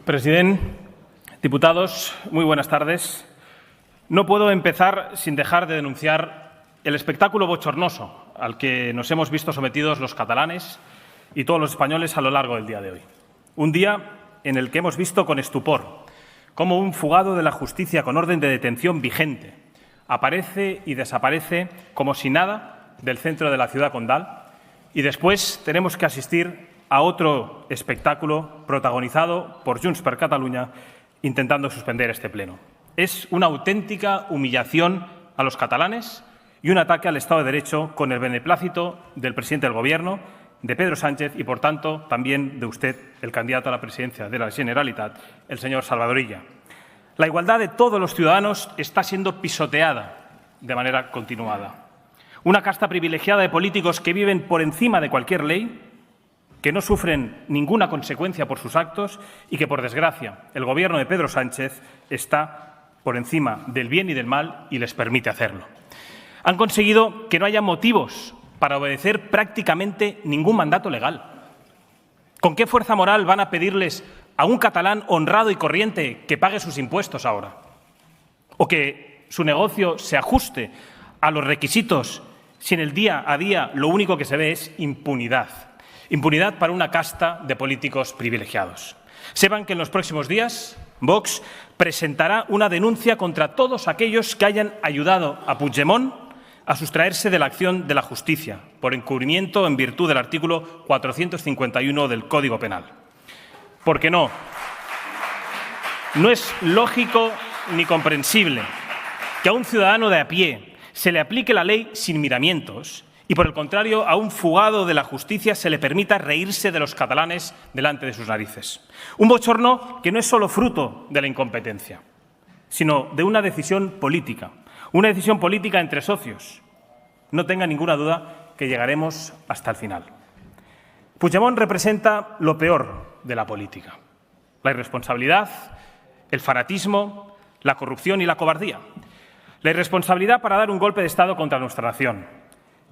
Presidente, diputados, muy buenas tardes. No puedo empezar sin dejar de denunciar el espectáculo bochornoso al que nos hemos visto sometidos los catalanes y todos los españoles a lo largo del día de hoy. Un día en el que hemos visto con estupor cómo un fugado de la justicia con orden de detención vigente aparece y desaparece como si nada del centro de la ciudad condal, y después tenemos que asistir a otro espectáculo protagonizado por Junts per Catalunya intentando suspender este pleno. Es una auténtica humillación a los catalanes y un ataque al Estado de Derecho con el beneplácito del presidente del Gobierno, de Pedro Sánchez y, por tanto, también de usted, el candidato a la presidencia de la Generalitat, el señor Salvador Illa. La igualdad de todos los ciudadanos está siendo pisoteada de manera continuada. Una casta privilegiada de políticos que viven por encima de cualquier ley, que no sufren ninguna consecuencia por sus actos y que, por desgracia, el Gobierno de Pedro Sánchez está por encima del bien y del mal y les permite hacerlo. Han conseguido que no haya motivos para obedecer prácticamente ningún mandato legal. ¿Con qué fuerza moral van a pedirles a un catalán honrado y corriente que pague sus impuestos ahora? ¿O que su negocio se ajuste a los requisitos si en el día a día lo único que se ve es impunidad? Impunidad para una casta de políticos privilegiados. Sepan que en los próximos días Vox presentará una denuncia contra todos aquellos que hayan ayudado a Puigdemont a sustraerse de la acción de la justicia por encubrimiento en virtud del artículo 451 del Código Penal. Porque no es lógico ni comprensible que a un ciudadano de a pie se le aplique la ley sin miramientos y, por el contrario, a un fugado de la justicia se le permita reírse de los catalanes delante de sus narices. Un bochorno que no es solo fruto de la incompetencia, sino de una decisión política entre socios. No tenga ninguna duda que llegaremos hasta el final. Puigdemont representa lo peor de la política: la irresponsabilidad, el fanatismo, la corrupción y la cobardía. La irresponsabilidad para dar un golpe de Estado contra nuestra nación.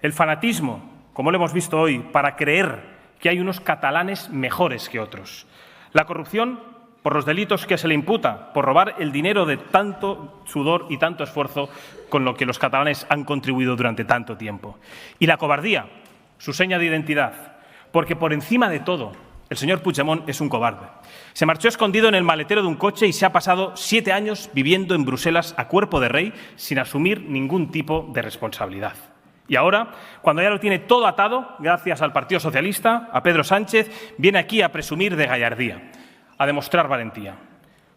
El fanatismo, como lo hemos visto hoy, para creer que hay unos catalanes mejores que otros. La corrupción, por los delitos que se le imputa, por robar el dinero de tanto sudor y tanto esfuerzo con lo que los catalanes han contribuido durante tanto tiempo. Y la cobardía, su seña de identidad, porque por encima de todo, el señor Puigdemont es un cobarde. Se marchó escondido en el maletero de un coche y se ha pasado 7 años viviendo en Bruselas a cuerpo de rey sin asumir ningún tipo de responsabilidad. Y ahora, cuando ya lo tiene todo atado, gracias al Partido Socialista, a Pedro Sánchez, viene aquí a presumir de gallardía, a demostrar valentía.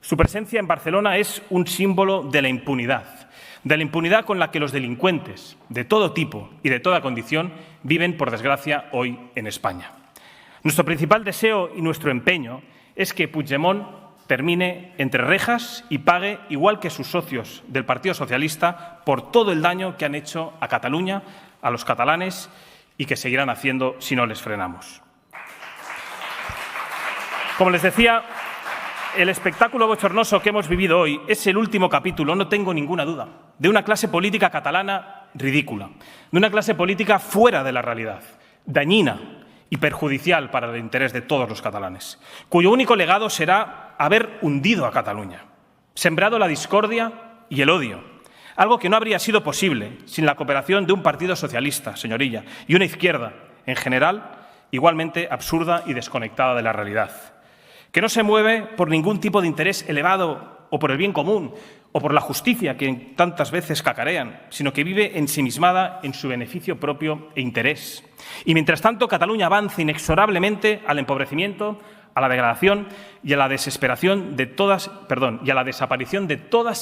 Su presencia en Barcelona es un símbolo de la impunidad con la que los delincuentes de todo tipo y de toda condición viven, por desgracia, hoy en España. Nuestro principal deseo y nuestro empeño es que Puigdemont termine entre rejas y pague, igual que sus socios del Partido Socialista, por todo el daño que han hecho a Cataluña, a los catalanes, y que seguirán haciendo si no les frenamos. Como les decía, el espectáculo bochornoso que hemos vivido hoy es el último capítulo, no tengo ninguna duda, de una clase política catalana ridícula, de una clase política fuera de la realidad, dañina y perjudicial para el interés de todos los catalanes, cuyo único legado será haber hundido a Cataluña, sembrado la discordia y el odio, algo que no habría sido posible sin la cooperación de un partido socialista, señor Illa, y una izquierda, en general, igualmente absurda y desconectada de la realidad, que no se mueve por ningún tipo de interés elevado o por el bien común o por la justicia que tantas veces cacarean, sino que vive ensimismada en su beneficio propio e interés. Y mientras tanto, Cataluña avanza inexorablemente al empobrecimiento, a la degradación y a la desaparición de todas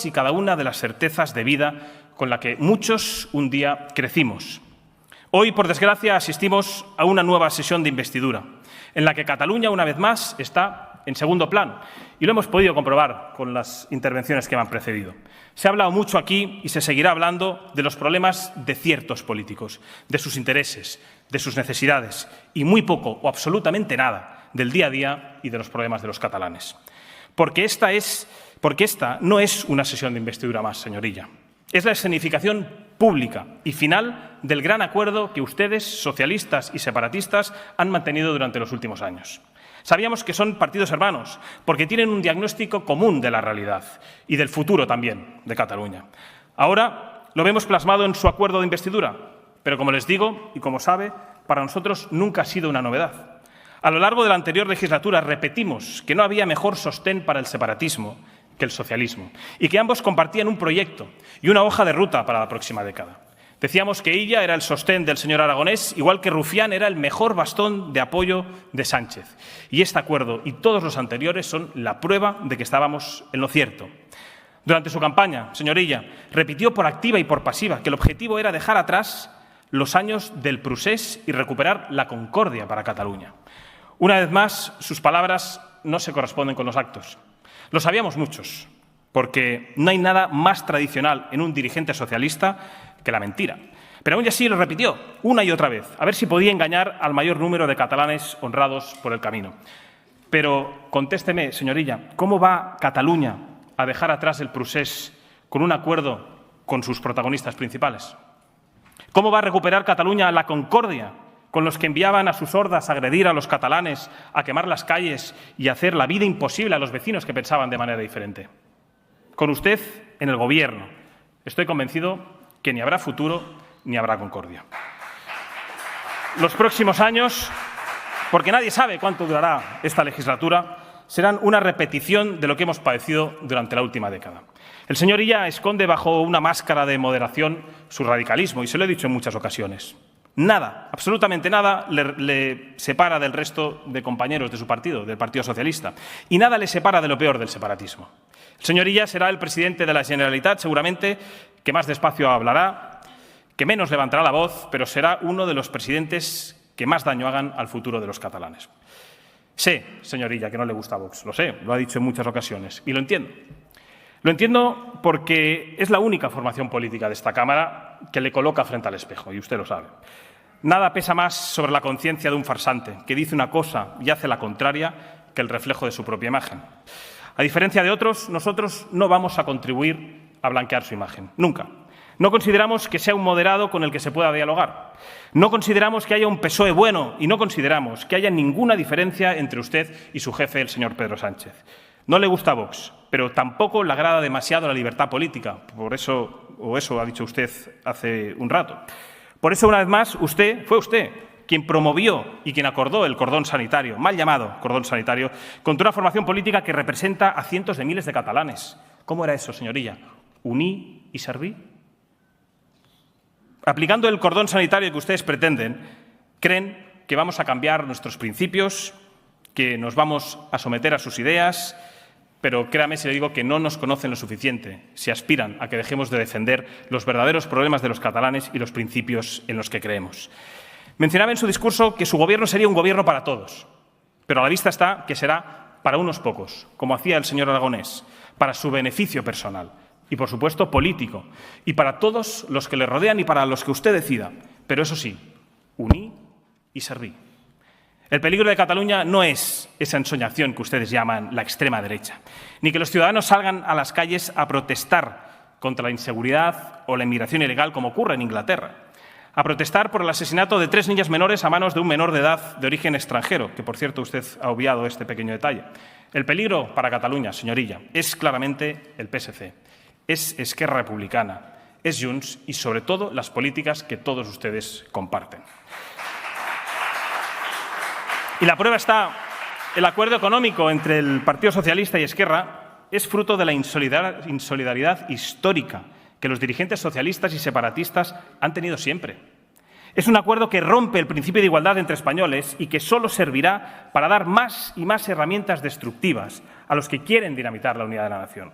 y cada una de las certezas de vida con la que muchos un día crecimos. Hoy, por desgracia, asistimos a una nueva sesión de investidura, en la que Cataluña, una vez más, está en segundo plano, y lo hemos podido comprobar con las intervenciones que me han precedido. Se ha hablado mucho aquí y se seguirá hablando de los problemas de ciertos políticos, de sus intereses, de sus necesidades, y muy poco o absolutamente nada del día a día y de los problemas de los catalanes. Porque esta no es una sesión de investidura más, señor Illa. Es la escenificación pública y final del gran acuerdo que ustedes, socialistas y separatistas, han mantenido durante los últimos años. Sabíamos que son partidos hermanos, porque tienen un diagnóstico común de la realidad y del futuro también de Cataluña. Ahora lo vemos plasmado en su acuerdo de investidura, pero como les digo, y como sabe, para nosotros nunca ha sido una novedad. A lo largo de la anterior legislatura repetimos que no había mejor sostén para el separatismo que el socialismo y que ambos compartían un proyecto y una hoja de ruta para la próxima década. Decíamos que Illa era el sostén del señor Aragonés, igual que Rufián era el mejor bastón de apoyo de Sánchez. Y este acuerdo y todos los anteriores son la prueba de que estábamos en lo cierto. Durante su campaña, señor Illa, repitió por activa y por pasiva que el objetivo era dejar atrás los años del procés y recuperar la concordia para Cataluña. Una vez más, sus palabras no se corresponden con los actos. Lo sabíamos muchos, porque no hay nada más tradicional en un dirigente socialista que la mentira. Pero aún así lo repitió una y otra vez, a ver si podía engañar al mayor número de catalanes honrados por el camino. Pero contésteme, señor Illa, ¿cómo va Cataluña a dejar atrás el procés con un acuerdo con sus protagonistas principales? ¿Cómo va a recuperar Cataluña la concordia con los que enviaban a sus hordas a agredir a los catalanes, a quemar las calles y a hacer la vida imposible a los vecinos que pensaban de manera diferente? Con usted en el Gobierno, estoy convencido que ni habrá futuro ni habrá concordia. Los próximos años, porque nadie sabe cuánto durará esta legislatura, serán una repetición de lo que hemos padecido durante la última década. El señor Illa esconde bajo una máscara de moderación su radicalismo, y se lo he dicho en muchas ocasiones. Nada, absolutamente nada, le separa del resto de compañeros de su partido, del Partido Socialista, y nada le separa de lo peor del separatismo. El señor Illa será el presidente de la Generalitat, seguramente, que más despacio hablará, que menos levantará la voz, pero será uno de los presidentes que más daño hagan al futuro de los catalanes. Sé, señor Illa, que no le gusta Vox, lo sé, lo ha dicho en muchas ocasiones, y lo entiendo. Lo entiendo porque es la única formación política de esta Cámara que le coloca frente al espejo, y usted lo sabe. Nada pesa más sobre la conciencia de un farsante que dice una cosa y hace la contraria que el reflejo de su propia imagen. A diferencia de otros, nosotros no vamos a contribuir a blanquear su imagen, nunca. No consideramos que sea un moderado con el que se pueda dialogar. No consideramos que haya un PSOE bueno y no consideramos que haya ninguna diferencia entre usted y su jefe, el señor Pedro Sánchez. No le gusta Vox, pero tampoco le agrada demasiado la libertad política. Por eso, o eso ha dicho usted hace un rato. Por eso, una vez más, fue usted quien promovió y quien acordó el cordón sanitario, mal llamado cordón sanitario, contra una formación política que representa a cientos de miles de catalanes. ¿Cómo era eso, señor Illa? ¿Uní y serví? Aplicando el cordón sanitario que ustedes pretenden, creen que vamos a cambiar nuestros principios, que nos vamos a someter a sus ideas, pero créame si le digo que no nos conocen lo suficiente si aspiran a que dejemos de defender los verdaderos problemas de los catalanes y los principios en los que creemos. Mencionaba en su discurso que su gobierno sería un gobierno para todos, pero a la vista está que será para unos pocos, como hacía el señor Aragonés, para su beneficio personal y, por supuesto, político, y para todos los que le rodean y para los que usted decida. Pero eso sí, uní y serví. El peligro de Cataluña no es esa ensoñación que ustedes llaman la extrema derecha, ni que los ciudadanos salgan a las calles a protestar contra la inseguridad o la inmigración ilegal, como ocurre en Inglaterra, a protestar por el asesinato de 3 niñas menores a manos de un menor de edad de origen extranjero, que, por cierto, usted ha obviado este pequeño detalle. El peligro para Cataluña, señor Illa, es claramente el PSC, es Esquerra Republicana, es Junts y, sobre todo, las políticas que todos ustedes comparten. Y la prueba está, el acuerdo económico entre el Partido Socialista y Esquerra es fruto de la insolidaridad histórica que los dirigentes socialistas y separatistas han tenido siempre. Es un acuerdo que rompe el principio de igualdad entre españoles y que solo servirá para dar más y más herramientas destructivas a los que quieren dinamitar la unidad de la nación.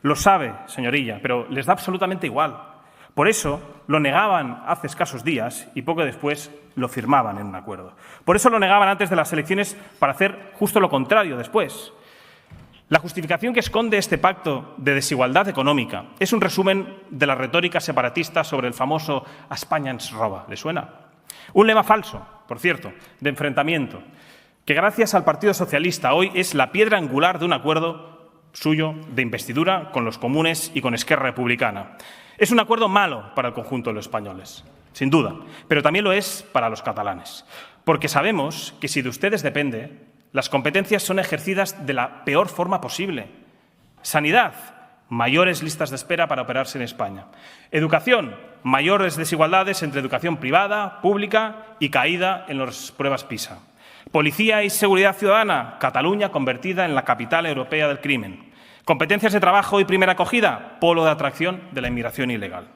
Lo sabe, señor Illa, pero les da absolutamente igual. Por eso lo negaban hace escasos días y poco después lo firmaban en un acuerdo. Por eso lo negaban antes de las elecciones para hacer justo lo contrario después. La justificación que esconde este pacto de desigualdad económica es un resumen de la retórica separatista sobre el famoso «A España ens roba». ¿Le suena? Un lema falso, por cierto, de enfrentamiento, que gracias al Partido Socialista hoy es la piedra angular de un acuerdo suyo de investidura con los comunes y con Esquerra Republicana. Es un acuerdo malo para el conjunto de los españoles, sin duda, pero también lo es para los catalanes, porque sabemos que si de ustedes depende, Las competencias son ejercidas de la peor forma posible. Sanidad, mayores listas de espera para operarse en España. Educación, mayores desigualdades entre educación privada, pública y caída en las pruebas PISA. Policía y seguridad ciudadana, Cataluña convertida en la capital europea del crimen. Competencias de trabajo y primera acogida, polo de atracción de la inmigración ilegal.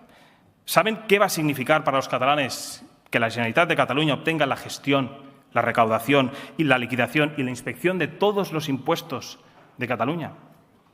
¿Saben qué va a significar para los catalanes que la Generalitat de Cataluña obtenga la gestión, la recaudación y la liquidación y la inspección de todos los impuestos de Cataluña?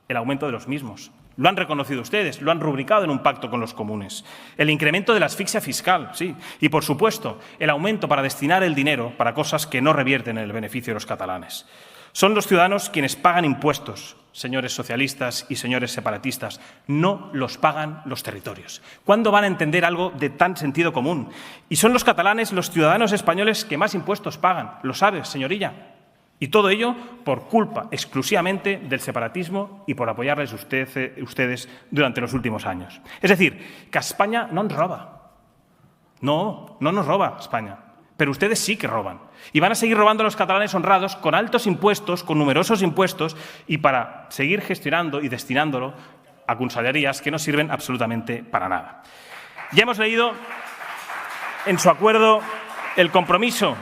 El aumento de los mismos. Lo han reconocido ustedes, lo han rubricado en un pacto con los comunes. El incremento de la asfixia fiscal, sí. Y, por supuesto, el aumento para destinar el dinero para cosas que no revierten en el beneficio de los catalanes. Son los ciudadanos quienes pagan impuestos, señores socialistas y señores separatistas. No los pagan los territorios. ¿Cuándo van a entender algo de tan sentido común? Y son los catalanes, los ciudadanos españoles que más impuestos pagan. ¿Lo sabe, señorilla? Y todo ello por culpa exclusivamente del separatismo y por apoyarles ustedes durante los últimos años. Es decir, que a España no nos roba. No nos roba España. Pero ustedes sí que roban. Y van a seguir robando a los catalanes honrados con altos impuestos, con numerosos impuestos y para seguir gestionando y destinándolo a consellerías que no sirven absolutamente para nada. Ya hemos leído en su acuerdo el compromiso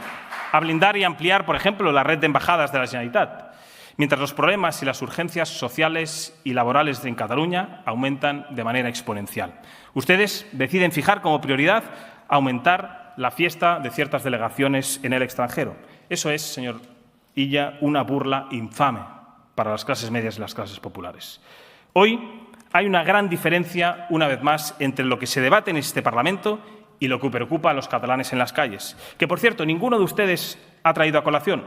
a blindar y ampliar, por ejemplo, la red de embajadas de la Generalitat, mientras los problemas y las urgencias sociales y laborales en Cataluña aumentan de manera exponencial. Ustedes deciden fijar como prioridad aumentar la fiesta de ciertas delegaciones en el extranjero. Eso es, señor Illa, una burla infame para las clases medias y las clases populares. Hoy hay una gran diferencia, una vez más, entre lo que se debate en este Parlamento y lo que preocupa a los catalanes en las calles. Que, por cierto, ninguno de ustedes ha traído a colación.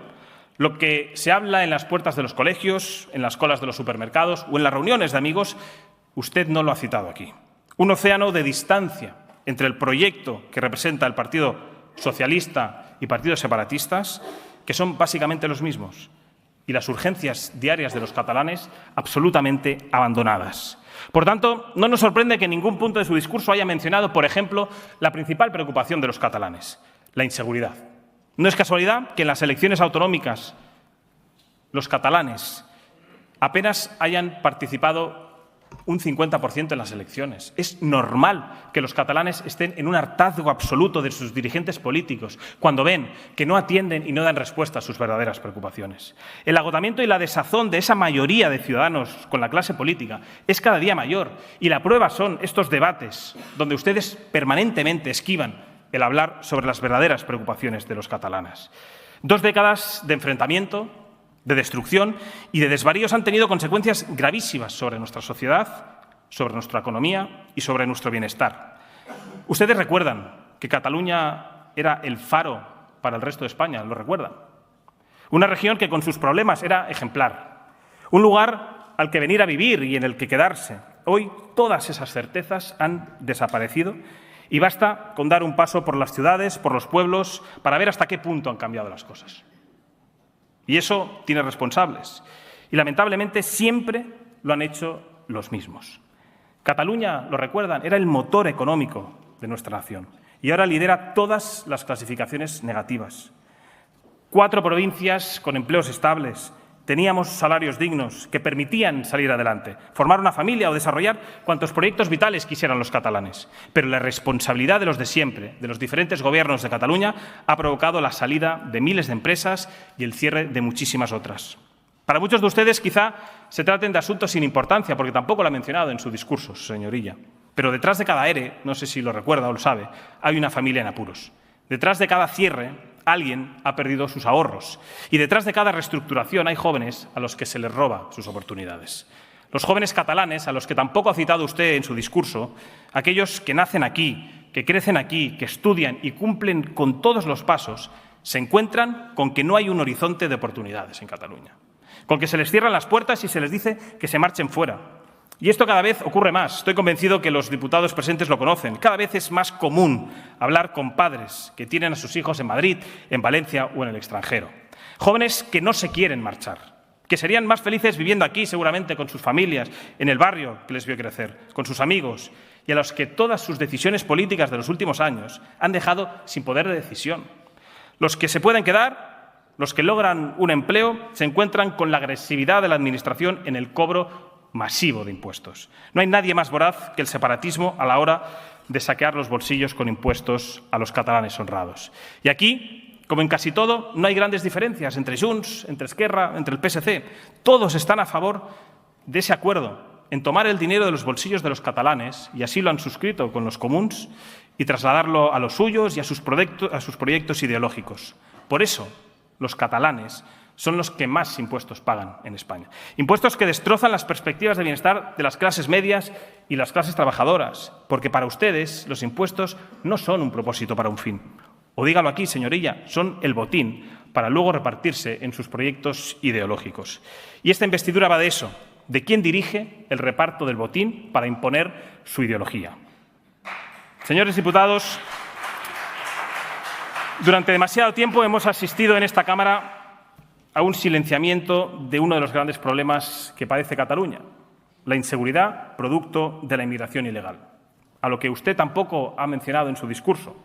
Lo que se habla en las puertas de los colegios, en las colas de los supermercados o en las reuniones de amigos, usted no lo ha citado aquí. Un océano de distancia entre el proyecto que representa el Partido Socialista y partidos separatistas, que son básicamente los mismos, y las urgencias diarias de los catalanes absolutamente abandonadas. Por tanto, no nos sorprende que en ningún punto de su discurso haya mencionado, por ejemplo, la principal preocupación de los catalanes, la inseguridad. No es casualidad que en las elecciones autonómicas los catalanes apenas hayan participado un 50% en las elecciones. Es normal que los catalanes estén en un hartazgo absoluto de sus dirigentes políticos cuando ven que no atienden y no dan respuesta a sus verdaderas preocupaciones. El agotamiento y la desazón de esa mayoría de ciudadanos con la clase política es cada día mayor y la prueba son estos debates donde ustedes permanentemente esquivan el hablar sobre las verdaderas preocupaciones de los catalanes. 2 décadas de enfrentamiento, de destrucción y de desvaríos han tenido consecuencias gravísimas sobre nuestra sociedad, sobre nuestra economía y sobre nuestro bienestar. Ustedes recuerdan que Cataluña era el faro para el resto de España, ¿lo recuerdan? Una región que con sus problemas era ejemplar, un lugar al que venir a vivir y en el que quedarse. Hoy todas esas certezas han desaparecido y basta con dar un paso por las ciudades, por los pueblos, para ver hasta qué punto han cambiado las cosas. Y eso tiene responsables. Y lamentablemente siempre lo han hecho los mismos. Cataluña, lo recuerdan, era el motor económico de nuestra nación y ahora lidera todas las clasificaciones negativas. 4 provincias con empleos estables. Teníamos salarios dignos que permitían salir adelante, formar una familia o desarrollar cuantos proyectos vitales quisieran los catalanes. Pero la responsabilidad de los de siempre, de los diferentes gobiernos de Cataluña, ha provocado la salida de miles de empresas y el cierre de muchísimas otras. Para muchos de ustedes quizá se traten de asuntos sin importancia, porque tampoco lo ha mencionado en su discurso, señorilla. Pero detrás de cada ERE, no sé si lo recuerda o lo sabe, hay una familia en apuros. Detrás de cada cierre, alguien ha perdido sus ahorros. Y detrás de cada reestructuración hay jóvenes a los que se les roba sus oportunidades. Los jóvenes catalanes, a los que tampoco ha citado usted en su discurso, aquellos que nacen aquí, que crecen aquí, que estudian y cumplen con todos los pasos, se encuentran con que no hay un horizonte de oportunidades en Cataluña. Con que se les cierran las puertas y se les dice que se marchen fuera. Y esto cada vez ocurre más. Estoy convencido que los diputados presentes lo conocen. Cada vez es más común hablar con padres que tienen a sus hijos en Madrid, en Valencia o en el extranjero. Jóvenes que no se quieren marchar, que serían más felices viviendo aquí seguramente con sus familias, en el barrio que les vio crecer, con sus amigos y a los que todas sus decisiones políticas de los últimos años han dejado sin poder de decisión. Los que se pueden quedar los que logran un empleo, se encuentran con la agresividad de la Administración en el cobro masivo de impuestos. No hay nadie más voraz que el separatismo a la hora de saquear los bolsillos con impuestos a los catalanes honrados. Y aquí, como en casi todo, no hay grandes diferencias entre Junts, entre Esquerra, entre el PSC. Todos están a favor de ese acuerdo, en tomar el dinero de los bolsillos de los catalanes, y así lo han suscrito con los comuns, y trasladarlo a los suyos y a sus proyectos ideológicos. Por eso, los catalanes son los que más impuestos pagan en España. Impuestos que destrozan las perspectivas de bienestar de las clases medias y las clases trabajadoras, porque para ustedes los impuestos no son un propósito para un fin. O dígalo aquí, señorilla, son el botín para luego repartirse en sus proyectos ideológicos. Y esta investidura va de eso, de quién dirige el reparto del botín para imponer su ideología. Señores diputados, durante demasiado tiempo hemos asistido en esta Cámara a un silenciamiento de uno de los grandes problemas que padece Cataluña, la inseguridad producto de la inmigración ilegal, a lo que usted tampoco ha mencionado en su discurso.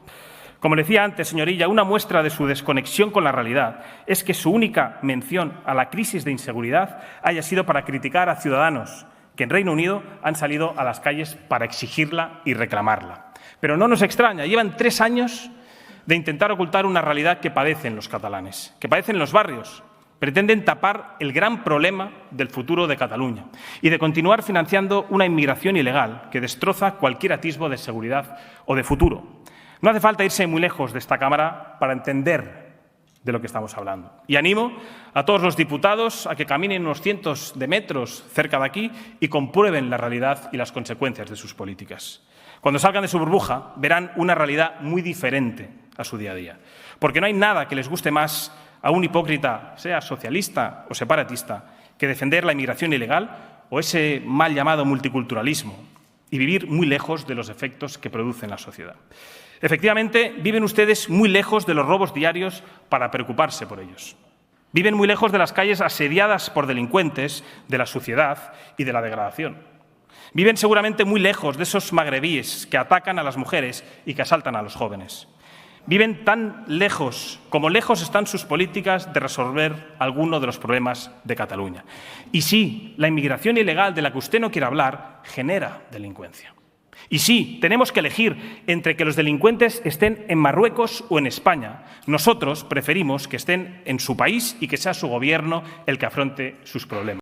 Como le decía antes, señorilla, una muestra de su desconexión con la realidad es que su única mención a la crisis de inseguridad haya sido para criticar a ciudadanos que en Reino Unido han salido a las calles para exigirla y reclamarla. Pero no nos extraña, llevan 3 años de intentar ocultar una realidad que padecen los catalanes, que padecen los barrios. Pretenden tapar el gran problema del futuro de Cataluña y de continuar financiando una inmigración ilegal que destroza cualquier atisbo de seguridad o de futuro. No hace falta irse muy lejos de esta Cámara para entender de lo que estamos hablando. Y animo a todos los diputados a que caminen unos cientos de metros cerca de aquí y comprueben la realidad y las consecuencias de sus políticas. Cuando salgan de su burbuja, verán una realidad muy diferente a su día a día. Porque no hay nada que les guste más a un hipócrita, sea socialista o separatista, que defender la inmigración ilegal o ese mal llamado multiculturalismo y vivir muy lejos de los efectos que produce en la sociedad. Efectivamente, viven ustedes muy lejos de los robos diarios para preocuparse por ellos. Viven muy lejos de las calles asediadas por delincuentes, de la suciedad y de la degradación. Viven seguramente muy lejos de esos magrebíes que atacan a las mujeres y que asaltan a los jóvenes. Viven tan lejos como lejos están sus políticas de resolver alguno de los problemas de Cataluña. Y sí, la inmigración ilegal de la que usted no quiere hablar genera delincuencia. Y sí, tenemos que elegir entre que los delincuentes estén en Marruecos o en España. Nosotros preferimos que estén en su país y que sea su gobierno el que afronte sus problemas.